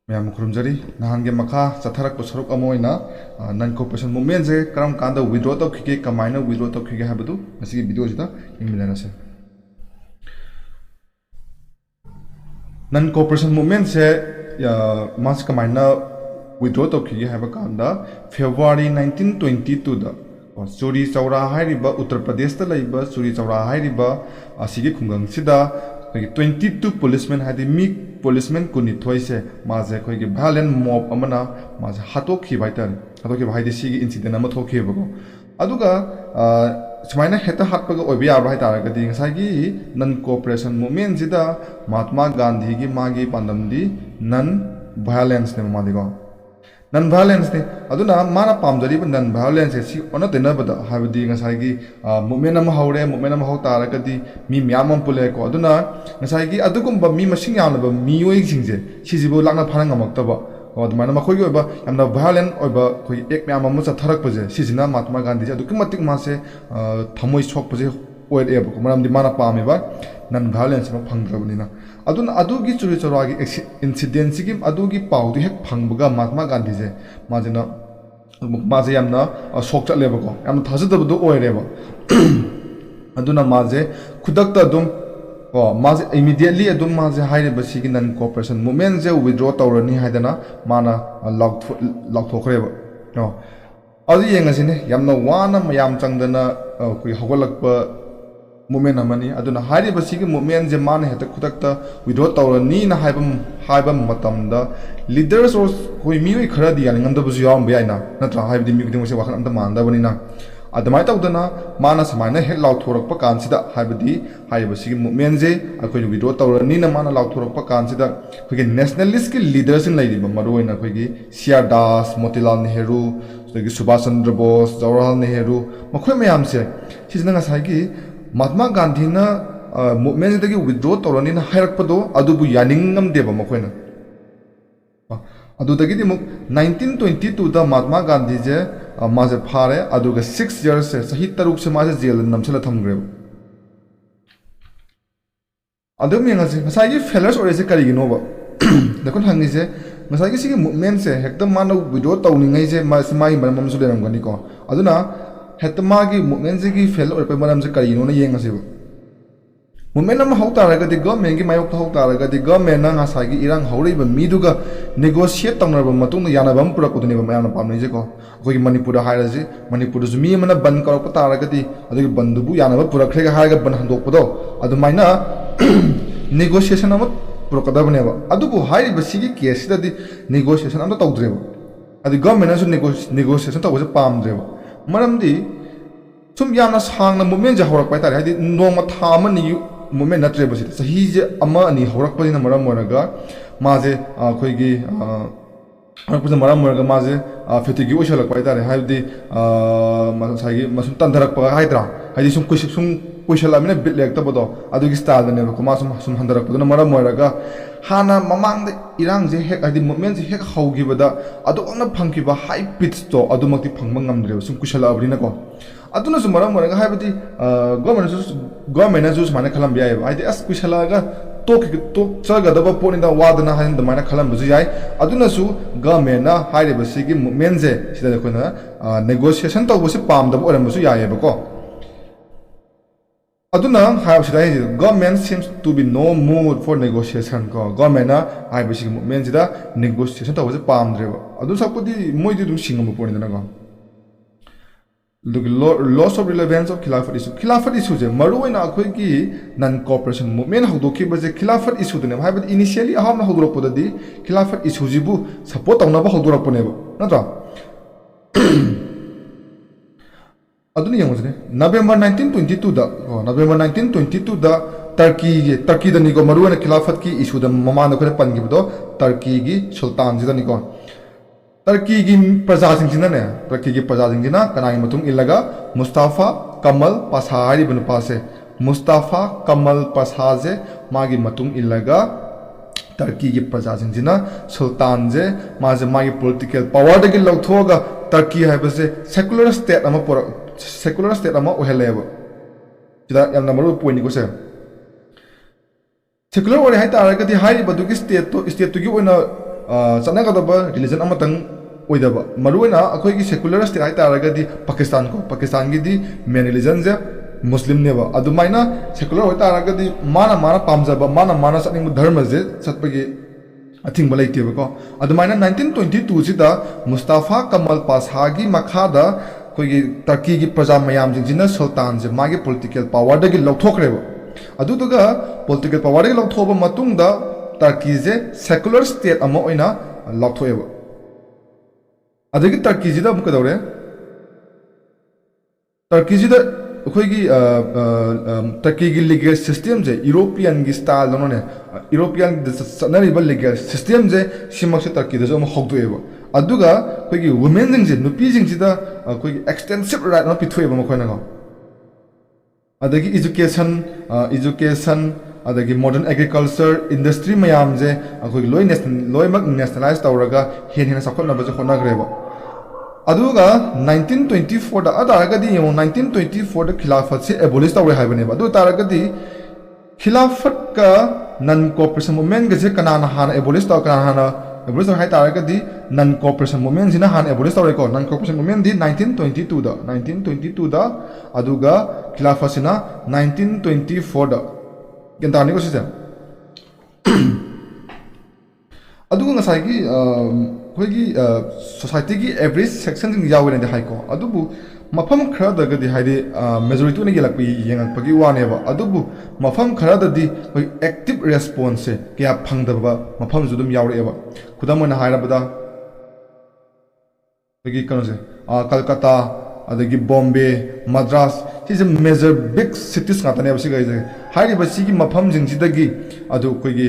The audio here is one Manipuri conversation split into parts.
मैम खुरमजरी नहान के मखा चथरक सरुक नन कॉपरेशन मूवमेंट से करम कांदा विड्रॉ तौखिगे कमायना विड्रॉ तौखिगे हाबदु मसिगी वीडियो सिदा इंगिमिनरसे नन कॉपरेशन मूवमेंट से मास कमायना विड्रॉ तौखिगे हाबा कांदा फेब्रुआरी 1922 दा चूरी चौरा हाइरिबा उत्तर प्रदेश दा लैबा चूरी चौरा हाइरिबा असिगे खुंगंग सिदा 22 पुलिसमैन हादि मी पुलिसमैन कुनिथोई से माजे कोई के भायलेंट मॉब अमना माजे हातोखि बाइतर हातोखि भाइदि सिगी इंसिडेंट अमा थोखिबको अदुगा सुमाइना हेता हातपगा ओइबि याबा हाइ तारगदि ngसाइगी नन कोऑपरेशन मूवमेंट जिदा महात्मा गांधी की मागी पांदमदि नन वायलेंस ने मादिगो नन वायलेंस ने अदुना माना पामजरी नन वायलेंस से ओना तेनबदा हाबदि ngसाइगी मूवमेंट अमा हौरे मूवमेंट अमा हौ तारगदि मी म्याम अम पुले को अदुना ngसाइगी अदुगुम्बा मी मसिंग यामनबा मियोइ सिंगजे सिजिबो लांगना फारंग ngमक्तबा अदुमाइना मखोइगी ओइबा यामना वायलेंट ओइबा खोइ एक म्याम अमा चथरकपजे सिजिना महात्मा गांधी अदुकि मतिक मासे थमोइ सोकपजे ओइरेबको मरमदि माना पामेबा नन वायलेंस मा फंगद्रबनिना अदुन अदुगी चुरी चौरागी इंसिडेंट सिगी अदुगी पाउदि हेक फंगबगा महात्मा गांधी जे माजना माजे यामना सोक चलेबको यामना थाजदबदो ओइरेबा अदुना माजे खुदक्ता दुम माजे इमीडिएटली अदुम माजे हाइरेबा सिगी नन कोऑपरेशन मूवमेंट जे विथड्रॉ तौरनी हाइदना माना लाउथोखरेबा अदु येंगसिने यामना वाना मयाम चंगदना कोइ हगलकपा मूवमेंट अमनी अदुना हाइरेबा सिगी मूवमेंट जे माने हेता खुदक्ता विथड्रॉ तौरनी ना हाइबा मतमदा लीडर्स और कोइ मियोइ खरादि यानिंगमदबसु यावम याइना नत्रा हाइबदि मी खुदिंगसे वाखन अमता मानदबनिना अदमाय तौदना माना समायना हेक लाउथोरकपा कानसिदा हाइबदि हाइबा सिगी मूवमेंट जे अखोइ विथड्रॉ तौरनी ना माना लाउथोरकपा कानसिदा खोइ नेशनलिस्ट की लीडर्स इन लैदिबा मरोइना खोइ सीआर दास मोतीलाल नेहरू सुभाष चंद्र बोस जवाहरलाल नेहरू मखोइ मयामसे सिजना ngसाइगी महात्मा गांधी ना मूवमेंट दगी विथड्रॉ तौरनी ना हाइरकपदो अदुबु यानिंगमदेबा मखोइना अदुदगी मुक 1922 दा महात्मा गांधी जे माजे फारे अदुगा 6 इयर्स से सही तरुक से माजे जेल नमसला थमग्रेब अदुम यंगसे ngसाइगी फेलर्स ओरेसे करिगिनोबा देखोन हंगिसे ngसाइगी सिगी मूवमेंट से हेक्दम मानो विथड्रॉ तौनिंगै जे माई मरमसु लेरमगनी को अदुना हेक्दम मागी मूवमेंट से की फेल ओरपे मरमसे करिगिनोना येंगसेबा मूवमेंट अमा हौ तारगदि गवर्नमेंट की मायोक हौ तारगदि गवर्नमेंट ना ngसाइगी इरांग हौरिबा मीदुगा नेगोशिएट तंगनरबा मतुंग यानाबम पुरकदुनेबा मयामना पामनैजे को अखोइ मणिपुर हाइराजे मणिपुर जु मी मना बन करक तारगदि अदुगी बंदुबु यानाबा पुरखरेगा हाइगा बन हंदोकपदो अदुमाइना नेगोशिएशन अमा पुरकदबनेबा अदुबु हाइरिबा सिगी केसदि नेगोशिएशन अमा तौद्रेबा अदि गवर्नमेंट ना नेगोशिएशन तौबसे पामद्रेबा मरमदि सुम याना सांगना मूवमेंट जे हौरकपा तारे हाइदि नोंमा था अमनि मूवमेंट नत्रेबा सिदा सही जे अमा अनि हौरकपदिना मरम मोरगा माजे अखोइगी हरकपदिना मरम मोरगा माजे फेतिगी ओइसलकपा तारे हाइदि मसाइगी मसुम तंदरकपा हाइद्रा हाइदि सुम कुइसलामिना बिट लेक्तबदो अदुगी स्टाइल दनेबा कुमा सुम हंदरकपदना मरम मोरगा हाना ममांग इरांग जे हेक हाइदि मूवमेंट जे हेक हौगिबदा अदुगना फंगिबा हाई पिच तो अदुमक्ति फंगबा ngamद्रेबा सुम कुइसलाबरिना को अदुना सु मरम मोरगा हाइबदि गवर्नमेंट जु सुमाने खलम याय हाइदि अस कुइसलागा तो चगदबा पोनिदा वादना हाइन दमाइना खलम बुजु याय अदुना सु गवर्नमेंट ना हाइरेबा सिगी मूवमेंट जे सिदा कोना नेगोशिएशन तौबसे पामदब ओरमसु यायबको अदुना हाइबसिदा government seems to be no mood for negotiation को गवर्नमेंट ना हाइबसिगी मूवमेंट जिदा नेगोशिएशन तौबसे पामद्रेबा अदु सकपुदि मोइदि दुम सिंगम पोनिदा को loss of relevance of खिलाफत इशू जे मरुइना अखोइगी नन कोऑपरेशन मूवमेंट हौदोखिबजे खिलाफत इशू दने हाइबदि इनिशियली अहामना हौदोरकपदि खिलाफत इशू जिबु सपोर्ट तौनबा हौदोरकपनेबा नत्रा अदुनि यंगजने नवंबर 1922 दा नवंबर 1922 दा टर्की दनिको मरुइना खिलाफत की इशू द ममान खरे पनगिबदो टर्की की सुल्तान जिदनिको टर्की की प्रजासिंगसिना टर्की की प्रजासिंगसिना कनाई मतुंग इल्लगा मुस्ताफा कमल पासा हारिबा नुपासे मुस्ताफा कमल पासा जे मागी मतुंग इल्लगा टर्की की प्रजासिंगसिना सुल्तान जे माजे मागी पॉलिटिकल पावर दगी लौथोगा टर्की हाइबसे सेकुलर स्टेट अमा ओहेलेबा जिदा यामना मरु पॉइंट को से सेकुलर ओरे हाइ तारगदि हाइरिबदुगी स्टेट तो की ओइना ꯆꯠꯅꯒꯗꯕ ꯔꯤꯂꯤꯖꯟ ꯑꯃꯇꯪ ꯑꯣꯏꯗꯕ ꯃꯔꯨꯑꯣꯏꯅ ꯑꯩꯈꯣꯏꯒꯤ ꯁꯦꯀꯨꯂꯔ ꯁ꯭ꯇꯦꯠ ꯍꯥꯏꯇꯥꯔꯒꯗꯤ ꯄꯥꯀꯤꯁꯇꯥꯟ ꯀꯣ ꯄꯥꯀꯤꯁꯇꯥꯟꯒꯤꯗꯤ ꯃꯦꯟ ꯔꯤꯂꯤꯖꯟꯁꯦ ꯃꯨꯁꯂꯤꯝꯅꯦꯕ ꯑꯗꯨꯃꯥꯏꯅ ꯁꯦꯀꯨꯂꯔ ꯑꯣꯏꯇꯥꯔꯒꯗꯤ ꯃꯥꯅ ꯄꯥꯝꯖꯕ ꯃꯥꯅ ꯆꯠꯅꯤꯡꯕ ꯙꯔꯃꯁꯦ ꯆꯠꯄꯒꯤ ꯑꯊꯤꯡꯕ ꯂꯩꯇꯦꯕꯀꯣ ꯑꯗꯨꯃꯥꯏꯅ 1922ꯁꯤꯗ ꯃꯨꯁꯇꯥꯐꯥ ꯀꯃꯜ ꯄꯥꯁꯥꯒꯤ ꯃꯈꯥꯗ ꯑꯩꯈꯣꯏꯒꯤ ꯇꯔꯀꯤꯒꯤ ꯄ꯭ꯔꯖꯥ ꯃꯌꯥꯝꯁꯤꯡꯁꯤꯅ ꯁꯨꯜꯇꯥꯟꯁꯦ ꯃꯥꯒꯤ ꯄꯣꯂꯤꯇꯤꯀꯦꯜ ꯄꯥꯋꯔꯗꯒꯤ ꯂꯧꯊꯣꯛꯈ꯭ꯔꯦꯕ ꯑꯗꯨꯗꯨꯒ ꯄꯣꯂꯤꯇꯤꯀꯦꯜ ꯄꯥꯋꯔꯗꯒꯤ ꯂꯧꯊꯣꯛꯑꯕ ꯃꯇꯨꯡꯗ ꯇꯔꯀꯤꯁꯦ ꯁꯦꯀꯨꯂꯔ ꯁ꯭ꯇꯦꯠ ꯑꯃ ꯑꯣꯏꯅ ꯂꯥꯎꯊꯣꯛꯑꯦꯕ ꯑꯗꯒꯤ ꯇꯔꯀꯤꯁꯤꯗ ꯑꯃꯨꯛ ꯀꯩꯗꯧꯔꯦ ꯇꯔꯀꯤꯁꯤꯗ ꯑꯩꯈꯣꯏꯒꯤ ꯇꯔꯀꯤꯒꯤ ꯂꯤꯒꯦꯜ ꯁꯤꯁꯇꯦꯝꯁꯦ ꯌꯨꯔꯣꯄꯤꯌꯟꯒꯤ ꯁ꯭ꯇꯥꯏꯜꯗꯧꯅꯅꯦ ꯌꯨꯔꯣꯄꯤꯌꯟꯗ ꯆꯠꯅꯔꯤꯕ ꯂꯤꯒꯦꯜ ꯁꯤꯁꯇꯦꯝꯁꯦ ꯁꯤꯃꯛꯁꯦ ꯇꯔꯀꯤꯗꯁꯨ ꯑꯃꯨꯛ ꯍꯧꯗꯣꯛꯑꯦꯕ ꯑꯗꯨꯒ ꯑꯩꯈꯣꯏꯒꯤ ꯋꯨꯃꯦꯟꯁꯤꯡꯁꯦ ꯅꯨꯄꯤꯁꯤꯡꯁꯤꯗ ꯑꯩꯈꯣꯏꯒꯤ ꯑꯦꯛꯁꯇꯦꯟꯁꯤꯞ ꯔꯥꯏꯠ ꯑꯃ ꯄꯤꯊꯣꯛꯑꯦꯕ ꯃꯈꯣꯏꯅꯀꯣ ꯑꯗꯒꯤ ꯏꯖꯨꯀꯦꯁꯟ ꯑꯗꯒꯤ ꯃꯣꯗꯔꯟ ꯑꯦꯒ꯭ꯔꯤꯀꯜꯆꯔ ꯏꯟꯗꯁꯇ꯭ꯔꯤ ꯃꯌꯥꯝꯁꯦ ꯑꯩꯈꯣꯏꯒꯤ ꯂꯣꯏꯅꯃꯛ ꯅꯦꯁꯅꯦꯂꯥꯏꯁ ꯇꯧꯔꯒ ꯍꯦꯟꯅ ꯆꯥꯎꯈꯠꯅꯕꯁꯦ ꯍꯣꯠꯅꯈ꯭ꯔꯦꯕ ꯑꯗꯨꯒ 1924ꯗ ꯑꯗꯥꯔꯒꯗꯤ ꯌꯦꯡꯉꯣ 1924ꯗ ꯈꯤꯂꯥꯐꯠꯁꯦ ꯑꯦꯕꯣꯂꯤꯁ ꯇꯧꯔꯦ ꯍꯥꯏꯕꯅꯦꯕ ꯑꯗꯨ ꯑꯣꯏꯇꯥꯔꯒꯗꯤ ꯈꯤꯂꯥꯐꯠꯀ ꯅꯟ ꯀꯣꯑꯣꯄꯔꯦꯁꯟ ꯃꯨꯚꯃꯦꯟꯒꯁꯦ ꯀꯅꯥꯅ ꯍꯥꯟꯅ ꯑꯦꯕꯣꯂꯤꯁ ꯇꯧ ꯀꯅꯥꯅ ꯍꯥꯟꯅ ꯑꯦꯕꯣꯂꯤꯁ ꯇꯧꯔꯦ ꯍꯥꯏꯇꯥꯔꯒꯗꯤ ꯅꯟ ꯀꯣꯑꯣꯄꯔꯦꯁꯟ ꯃꯨꯚꯃꯦꯟꯁꯤꯅ ꯍꯥꯟꯅ ꯑꯦꯕꯣꯂꯤꯁ ꯇꯧꯔꯦꯀꯣ ꯅꯟ ꯀꯣꯑꯣꯄꯔꯦꯁꯟ ꯃꯨꯚꯃꯦꯟꯗꯤ 1922ꯗ ꯑꯗꯨꯒ ꯈꯤꯂꯥꯐꯠꯁꯤꯅ 1924ꯗ ꯒ꯭ꯌꯥꯟ ꯇꯥꯔꯅꯤꯀꯣ ꯁꯤꯁꯦ ꯑꯗꯨꯒ ꯉꯁꯥꯏꯒꯤ ꯑꯩꯈꯣꯏꯒꯤ ꯁꯣꯁꯥꯏꯇꯤꯒꯤ ꯑꯦꯚꯔꯦꯖ ꯁꯦꯛꯁꯟꯁꯤꯡ ꯌꯥꯎꯋꯦꯅꯗꯤ ꯍꯥꯏꯀꯣ ꯑꯗꯨꯕꯨ ꯃꯐꯝ ꯈꯔꯗꯒꯗꯤ ꯍꯥꯏꯗꯤ ꯃꯦꯖꯣꯔꯤꯇꯤ ꯑꯣꯏꯅ ꯌꯦꯡꯉꯛꯄꯒꯤ ꯋꯥꯅꯦꯕ ꯑꯗꯨꯕꯨ ꯃꯐꯝ ꯈꯔꯗꯗꯤ ꯑꯩꯈꯣꯏ ꯑꯦꯛꯇꯤꯚ ꯔꯦꯁꯄꯣꯟꯁꯁꯦ ꯀꯌꯥ ꯐꯪꯗꯕ ꯃꯐꯝꯁꯨ ꯑꯗꯨꯝ ꯌꯥꯎꯔꯛꯑꯦꯕ ꯈꯨꯗꯝ ꯑꯣꯏꯅ ꯍꯥꯏꯔꯕꯗ ꯑꯩꯈꯣꯏꯒꯤ ꯀꯩꯅꯣꯁꯦ ꯀꯜꯀꯇꯥ ꯑꯗꯒꯤ ꯕꯣꯝꯕे ꯃद्राꯁ ꯁꯤꯁꯦ ꯃꯦꯖꯔ ꯕꯤꯛ ꯁꯤꯇꯤꯁ ꯉꯥꯛꯇꯅꯦꯕ ꯁꯤꯒꯩꯁꯦ ꯍꯥꯏꯔꯤꯕ ꯁꯤꯒꯤ ꯃꯐꯝꯁꯤꯡꯁꯤꯗꯒꯤ ꯑꯗꯨ ꯑꯩꯈꯣꯏꯒꯤ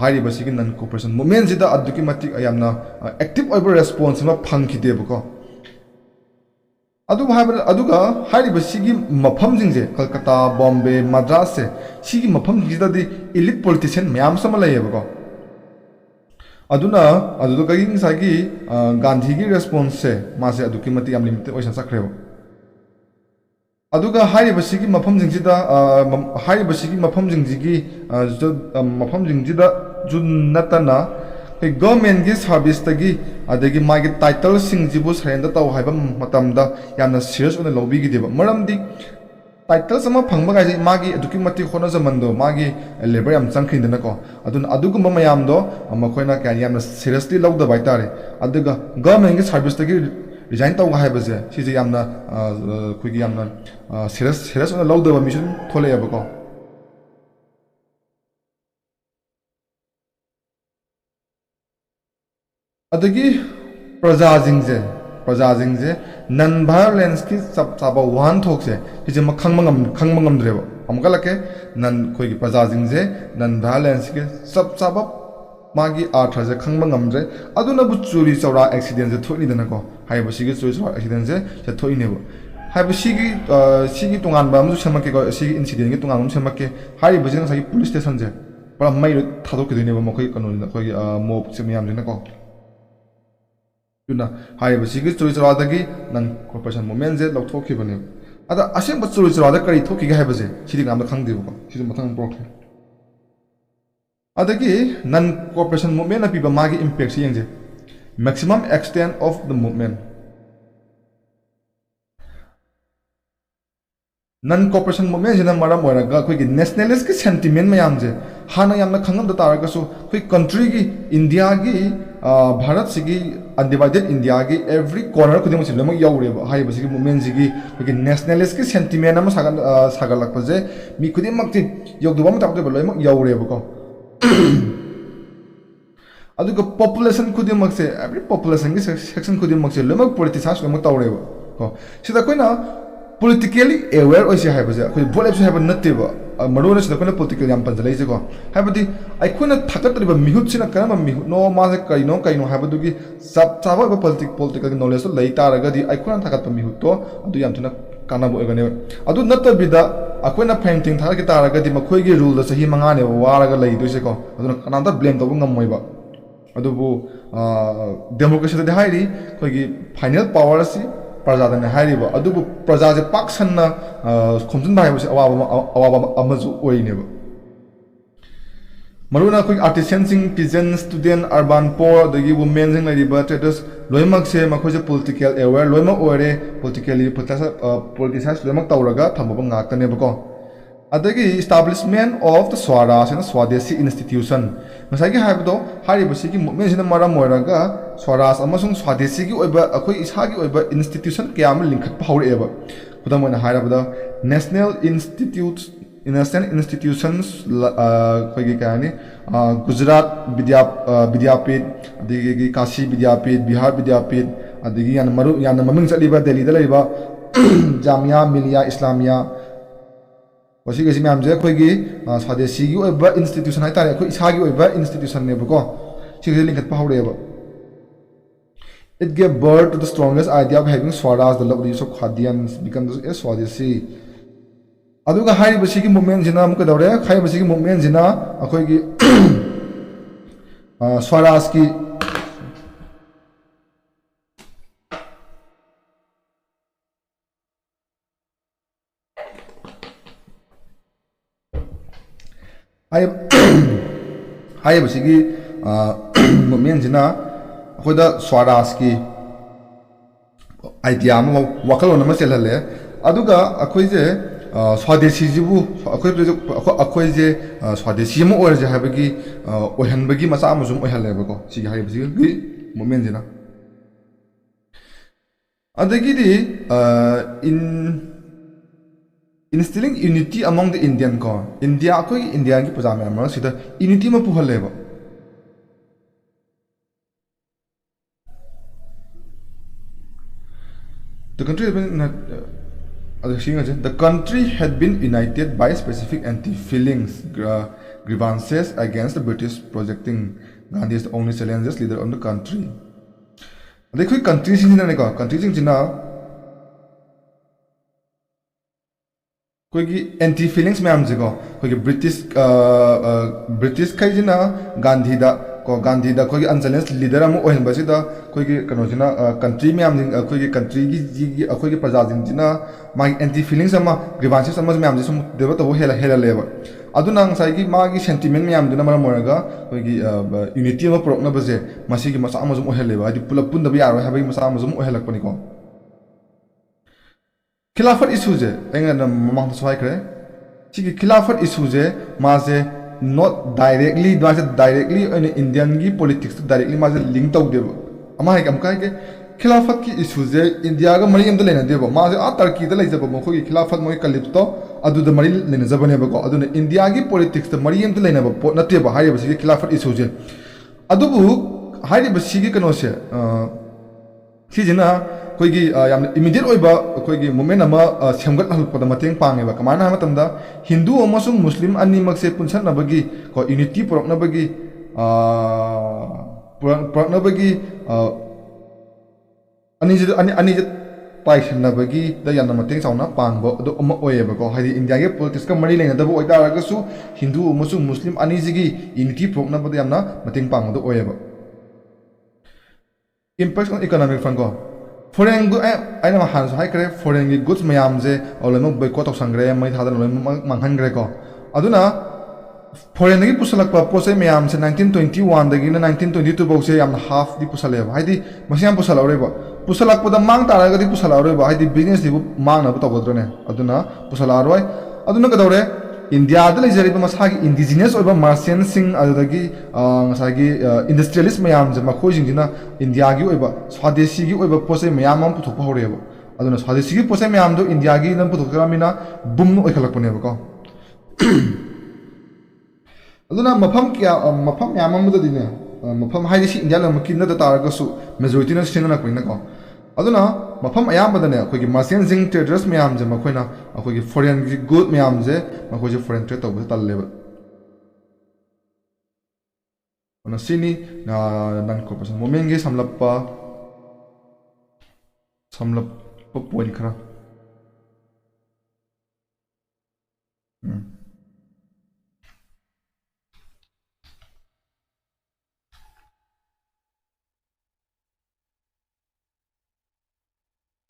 ꯍꯥꯏꯔꯤꯕ ꯁꯤꯒꯤ ꯅꯟ ꯀꯣꯑꯣꯄꯔꯦꯁꯟ ꯃꯨꯚꯃꯦꯟꯁꯤꯗ ꯑꯗꯨꯛꯀꯤ ꯃꯇꯤꯛ ꯌꯥꯝꯅ ꯑꯦꯛꯇꯤꯚ ꯑꯣꯏꯕ ꯔꯦꯁꯄꯣꯟꯁ ꯑꯃ ꯐꯪꯈꯤꯗꯦꯕꯀꯣ ꯑꯗꯨꯒ ꯍꯥꯏꯔꯤꯕ ꯁꯤꯒꯤ ꯃꯐꯝꯁꯤꯡꯁꯦ ꯀꯜꯀꯇꯥ ꯕꯣꯝꯕे ꯃद्राꯁꯁꯦ ꯁꯤꯒꯤ ꯃꯐꯝꯁꯤꯡꯁꯤꯗꯗꯤ ꯏꯂꯤꯠ ꯄꯣꯂꯤꯇꯤꯁꯤꯌꯟ ꯃꯌꯥꯝ ꯑꯃ ꯂꯩꯌꯦꯕꯀꯣ ꯑꯗꯨꯗꯒꯤ ꯉꯁꯥꯏꯒꯤ ꯒꯥꯟꯙꯤꯒꯤ ꯔꯦꯁꯄꯣꯟꯁꯁꯦ ꯃꯥꯁꯦ ꯑꯗꯨꯛꯀꯤ ꯃꯇꯤꯛ ꯌꯥꯝ ꯂꯤꯃꯤꯇꯦꯠ ꯑꯣꯏꯅ ꯆꯠꯈ꯭ꯔꯦꯕ ꯑꯗꯨꯒ ꯍꯥꯏꯔꯤꯕ ꯁꯤꯒꯤ ꯃꯐꯝꯁꯤꯡꯁꯤꯗꯁꯨ ꯅꯠꯇꯅ ꯑꯩꯈꯣꯏ ꯒꯚꯔꯟꯃꯦꯟꯠꯒꯤ ꯁꯥꯔꯚꯤꯁꯇꯒꯤ ꯑꯗꯒꯤ ꯃꯥꯒꯤ ꯇꯥꯏꯇꯜꯁꯤꯡꯁꯤꯕꯨ ꯁꯔꯦꯟꯗꯔ ꯇꯧ ꯍꯥꯏꯕ ꯃꯇꯝꯗ ꯌꯥꯝꯅ ꯁꯤरिꯌꯁ ꯑꯣꯏꯅ ꯂꯧꯕꯤꯈꯤꯗꯦꯕ ꯃꯔꯝꯗꯤ ꯇꯥꯏꯇꯜꯁ ꯑꯃ ꯐꯪꯕ ꯀꯥꯏꯁꯦ ꯃꯥꯒꯤ ꯑꯗꯨꯛꯀꯤ ꯃꯇꯤꯛ ꯍꯣꯠꯅꯖꯃꯟꯗꯣ ꯃꯥꯒꯤ ꯂꯦꯕꯔ ꯌꯥꯝ ꯆꯪꯈ꯭ꯔꯤꯗꯅꯀꯣ ꯑꯗꯨꯅ ꯑꯗꯨꯒꯨꯝꯕ ꯃꯌꯥꯝꯗꯣ ꯃꯈꯣꯏꯅ ꯌꯥꯝꯅ ꯁꯤरिꯌꯁꯂꯤ ꯂꯧꯗꯕ ꯍꯥꯏꯇꯥꯔꯦ ꯑꯗꯨꯒ ꯒꯚꯔꯟꯃꯦꯟꯠꯒꯤ ꯁꯥꯔꯚꯤꯁꯇꯒꯤ ꯔꯤꯖꯥꯏꯟ ꯇꯧꯕ ꯍꯥꯏꯕꯁꯦ ꯁꯤꯁꯦ ꯌꯥꯝꯅ ꯑꯩꯈꯣꯏꯒꯤ ꯌꯥꯝꯅ ꯁꯤरिꯌꯁ ꯑꯣꯏꯅ ꯂꯧꯗꯕ ꯃꯤꯁꯨ ꯑꯗꯨꯝ ꯊꯣꯛꯂꯛꯑꯦꯕꯀꯣ ꯑꯗꯒꯤ प्रजाजिंजे नन वायलेंस की चप चाबा वाहनथोकसे सिजे खंगबा ngमद्रेबा अमुका लके नन खोई प्रजाजिंजे नन वायलेंस की चप चाबा मागी आर्थजे खंगबा ngमद्रे अदुनबु चोरी चौरा एक्सीडेंट जे थोइनिदनको हाइबो सिगे चोरी चौरा एक्सीडेंट जे थोइनेबो हाइबो सिगी तोंगानबा अमु सेमके को सिगी इंसिडेंट के तोंगान सेमके हाइबो जे नसाई पुलिस स्टेशन जे परा मै थादोकिदिनेबो मखै कनो खोई मोब से मियाम जेनको हाइब सिगी चोरी चौरादगी नन कॉर्पोरेशन मूवमेंट जे लौथोखिबने अदा असेंब चोरी चौरादा करी थोखिगे हाइबजे सिदि नाम खंगदेबको सिदि मथंग प्रोखे अदगी नन कॉर्पोरेशन मूवमेंट ना पीबा मागी इंपैक्ट से यंगजे maximum extent of the movement non cooperation movement जिना मरम ओरगा कोई नेशनलिस्ट की सेंटिमेंट मयाम जे हाना यामना खंगम द तारगसु कोई कंट्री की इंडिया की भारत सिगी अनडिवाइडेड इंडिया की एवरी कॉर्नर खुदिम से लमक याउरे हाइब सिगी मूवमेंट सिगी कोई नेशनलिस्ट की सेंटिमेंट अमा सागलक पजे मी खुदिम मक्ति योगदुबम तापदे बलमक याउरे बको अदुग पॉपुलेशन खुदिम मक्से एवरी पॉपुलेशन की सेक्शन खुदिम मक्से लमक पॉलिटिशियंस लमक ताउरे को सिदा Koyna politically aware oise haibase akhoi vote epsu haiba natteba marona sida kona political yam panjala ise ko haibadi akhona thakatriba mihut sina karama mihut no ma se kaino haibadu gi sab chaba ba political knowledge to lai taraga di akhona thakatpa mihut to adu yam thuna kana bo egane adu nattabida akhona painting thaka ki taraga di makhoi gi rule da sahi manga ne waraga lai duise ko aduna kananda blame to ngam moiba adubu democracy da hairi khoi gi final power asi प्रजादने हाइरिबो अदुबु प्रजाजे पाक्सन्ना खोमजन बायबसे अवाबा अमजु ओइनेबो मरुना कोई artisan peasant student urban poor दगी वुमेन जिंग लेरिबा ट्रेडर्स लोइमक से मखोजे पॉलिटिकल अवेयर लोइमक ओरे पॉलिटिकली पॉलिटिसाइज लोइमक तौरगा थमबा ngaktane bako adagi establishment of the swaraj and swadeshi institution masagi haibdo haribasi ki movement sina mara moiraga swaraj amasung swadeshi ki oiba akoi isa ki oiba institution kyam linkhat phawreba khudam oina hairabada national institutes National institutions कोई क्या है गुजरात विद्यापीठ अदगी काशी विद्यापीठ बिहार विद्यापीठ अदगी यान मरु यान ममिंग चलीबा दिल्ली दा लेबा जामिया मिलिया इस्लामिया वसी गसी मैम जे कोई स्वदेशी की ओइबा इंस्टीट्यूशन है तारे कोई इसा की ओइबा इंस्टीट्यूशन ने बको सिगे link पावरेबा It gave birth to the strongest idea of having Swaraj, the love use of Khadians, becomes a Swadeshi. अदुगा हाई बसीगी मूवमेंट जिना मुक दौरे हाई बसीगी मूवमेंट जिना अखोगी स्वराज की हाई बसीगी मूवमेंट जिना अखोदा स्वराज की आइडिया में वकलों नमः चलले अदुगा अखोइजे स्वदेशी जीबू अखोइजे स्वदेशी म ओरजे हाबगी ओहनबगी मसा मजुम ओहलेबको सिगी हाइबजी movement Jinnah अदगिदी in instilling unity among the Indian ko India akoi India ki pajama amar sida unity ma puhaleba the country had been united by specific anti-feelings grievances against the British projecting Gandhi is the only challenges leader of the country देखो country सिंह ने कहा country सिंह जिना कोई की एंटी फीलिंग्स में आमजे कोई की ब्रिटिश कई जिना गांधी दा कोई की अनचैलेंज लीडर हम ओहन बसिदा कोई की कनोजिना कंट्री में आमजिंग कोई की कंट्री की कोई की प्रजा जिना मागी एंटी फीलिंग्स अमा ग्रीवांसेस अमा में आमजे सुम देव तो वो हेला लेबा अदुना ngai की मागी सेंटिमेंट में आमदुना मरा मोरगा कोई की यूनिटी अमा प्रोक्ना बजे मसी की मसा अमजुम ओहलेबा हदि पुलप पुन दबि यारो हाबि मसा अमजुम ओहलकपनि को खिलाफत इशूज ममांग सहायख्रे सिगी खिलाफत इशूज माजे नॉट डायरेक्टली इंडियन की पॉलिटिक्स डायरेक्टली माजे लिंक तौदेब अमा है अमका है खिलाफत की इशूज इंडिया का मरी अमद लेनदेब माजे आ टर्की दा लेजब मखोगी खिलाफत मोय कलिप्तो अदुद मरी लेनजबनेबको अदुन इंडिया की पॉलिटिक्स दा मरी अमद लेनब पोट नतेब हाइब सिगी खिलाफत इशूज अदुबु हाइब सिगी कनोसे सिजना कोई की इमीडिएट ओइबा कोई की मूवमेंट अमा सेमगत हलपदा मतेंग पांगेबा कमाना हा मतमदा हिंदू अमसुंग मुस्लिम अनिमक से पुनसनबगी को यूनिटी पुरकनबगी अनिज पाइसनबगी दा याना मतेंग चावना पांगबो अदो अमा ओएबा को हादि इंडिया के पॉलिटिक्स का मरी लेनदबो ओइदारगसु हिंदू अमसुंग मुस्लिम अनिजिगी यूनिटी पुरकनबदा याना मतेंग पांगदो ओएबा इम्पैक्ट ऑन इकोनॉमिक फ्रंट को फॉरेन अगर हाँ हाइक्रे फॉरेन की गुड्स मैम से बैको तौसंग्रे मई था मांगहनग्रे को अदुना फॉरेन की पुसलक पोसे मैम से 1921 दगी 1922 बौ से याम हाफ दी पुसलेब हाइदी मसियाम पुसलौरेब पुसलक मांग तारगदी पुसलौरेब हाइदी बिजनेस दिबु मांगनब तौगद्रने अदुना पुसलारोय अदुना कदौरे इंडिया लेजरीब मसागी इंडिजिनियस मार्सेंट इंडस्ट्रियलिस्ट मैम से मखोजिना इंडिया की स्वदेशी की पोसे मैम पुथोप हौरेब अदुना स्वदेशी की पोसे मैम इंडिया की पुथोक्रामीना बुम ओखलपनेबको अदुना मफम क्या मफम मैम मफम हाइदिसी इंडिया लमकी नद तारगसु मेजॉरिटी न सिननकमिनको अदुना मफम अयामबदने अखोगी मार्सेंजिंग ट्रेडर्स मैम जे मखोइना अखोगी फॉरेन की गुड मैम जे मखोजे फॉरेन ट्रेड तौब तल्लेब अना सिनी नन कॉर्पोरेशन मूवमेंट की समलप पॉइंट खरा